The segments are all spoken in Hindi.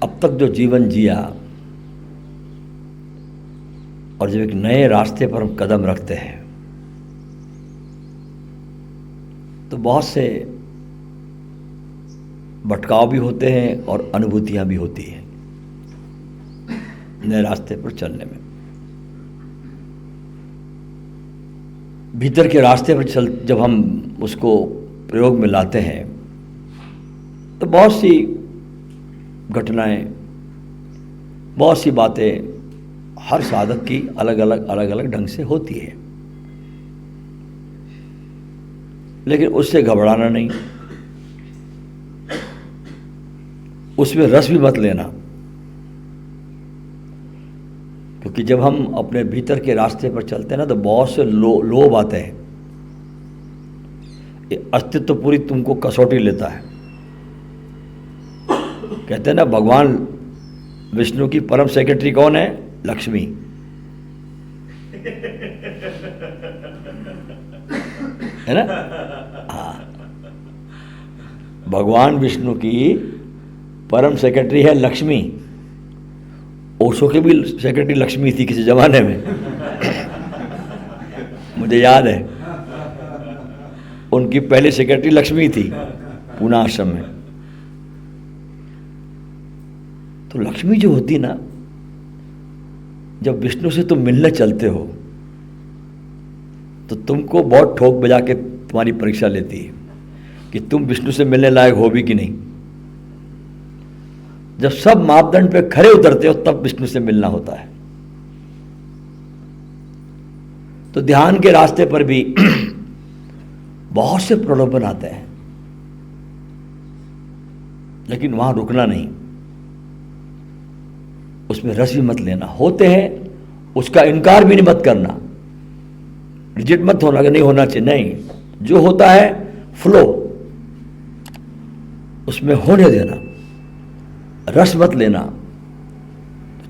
अब तक जो जीवन जिया और जब एक नए रास्ते पर हम कदम रखते हैं तो बहुत से भटकाव भी होते हैं और अनुभूतियां भी होती हैं नए रास्ते पर चलने में। भीतर के रास्ते पर जब हम उसको प्रयोग में लाते हैं तो बहुत सी घटनाएं, बहुत सी बातें हर साधक की अलग अलग ढंग से होती है, लेकिन उससे घबराना नहीं, उसमें रस भी मत लेना, क्योंकि जब हम अपने भीतर के रास्ते पर चलते हैं ना तो बहुत से लोभ आते हैं। ये अस्तित्व पूरी तुमको कसौटी लेता है। कहते हैं ना, भगवान विष्णु की परम सेक्रेटरी कौन है? लक्ष्मी। है ना? हाँ, भगवान विष्णु की परम सेक्रेटरी है लक्ष्मी। ओशो की भी सेक्रेटरी लक्ष्मी थी किसी जमाने में। मुझे याद है, उनकी पहली सेक्रेटरी लक्ष्मी थी पूना आश्रम में। तो लक्ष्मी जो होती ना, जब विष्णु से तुम मिलने चलते हो तो तुमको बहुत ठोक बजा के तुम्हारी परीक्षा लेती है कि तुम विष्णु से मिलने लायक हो भी कि नहीं। जब सब मापदंड पे खरे उतरते हो तब विष्णु से मिलना होता है। तो ध्यान के रास्ते पर भी बहुत से प्रलोभन आते हैं, लेकिन वहां रुकना नहीं, उसमें रस भी मत लेना। होते हैं, उसका इनकार भी नहीं मत करना, रिजेक्ट मत होना कि नहीं होना चाहिए, नहीं, जो होता है फ्लो, उसमें होने देना, रस मत लेना।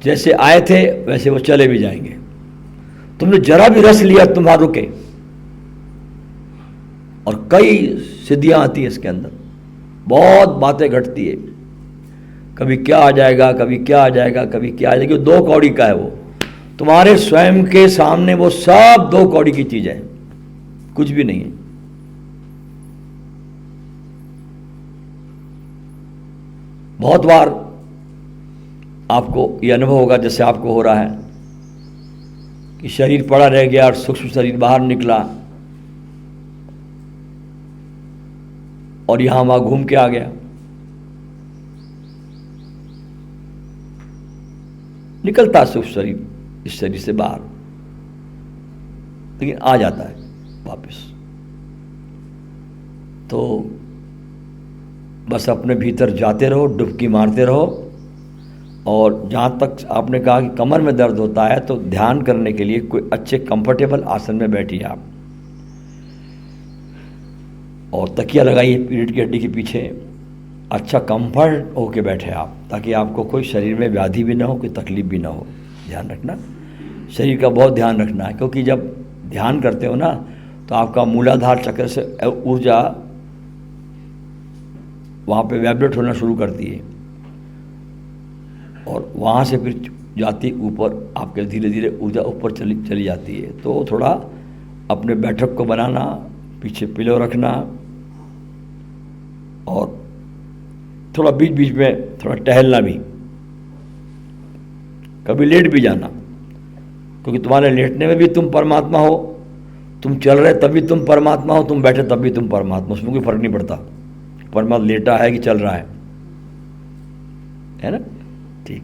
जैसे आए थे वैसे वो चले भी जाएंगे। तुमने जरा भी रस लिया तुम वहां रुके, और कई सिद्धियां आती है इसके अंदर, बहुत बातें घटती है। कभी क्या आ जाएगा, कभी क्या आ जाएगा, कभी क्या आ जाएगी। दो कौड़ी का है वो, तुम्हारे स्वयं के सामने वो सब दो कौड़ी की चीज है, कुछ भी नहीं है। बहुत बार आपको ये अनुभव होगा, जैसे आपको हो रहा है कि शरीर पड़ा रह गया और सूक्ष्म शरीर बाहर निकला और यहां वहां घूम के आ गया। निकलता सूक्ष्म शरीर इस शरीर से बाहर, लेकिन आ जाता है वापस। तो बस अपने भीतर जाते रहो, डुबकी मारते रहो। और जहाँ तक आपने कहा कि कमर में दर्द होता है, तो ध्यान करने के लिए कोई अच्छे कंफर्टेबल आसन में बैठिए आप, और तकिया लगाइए पीठ की हड्डी के पीछे, अच्छा कंफर्ट होके बैठे आप, ताकि आपको कोई शरीर में व्याधि भी ना हो, कोई तकलीफ भी ना हो। ध्यान रखना, शरीर का बहुत ध्यान रखना है, क्योंकि जब ध्यान करते हो ना तो आपका मूलाधार चक्र से ऊर्जा वहाँ पे वाइब्रेट होना शुरू करती है, और वहाँ से फिर जाती ऊपर, आपके धीरे धीरे ऊर्जा ऊपर चली जाती है। तो थोड़ा अपने बैठक को बनाना, पीछे पिलो रखना, और थोड़ा बीच बीच में थोड़ा टहलना भी, कभी लेट भी जाना, क्योंकि तुम्हारे लेटने में भी तुम परमात्मा हो, तुम चल रहे तभी तुम परमात्मा हो, तुम बैठे तभी तुम परमात्मा, उसमें कोई फर्क नहीं पड़ता परमात्मा लेटा है कि चल रहा है ना। ठीक।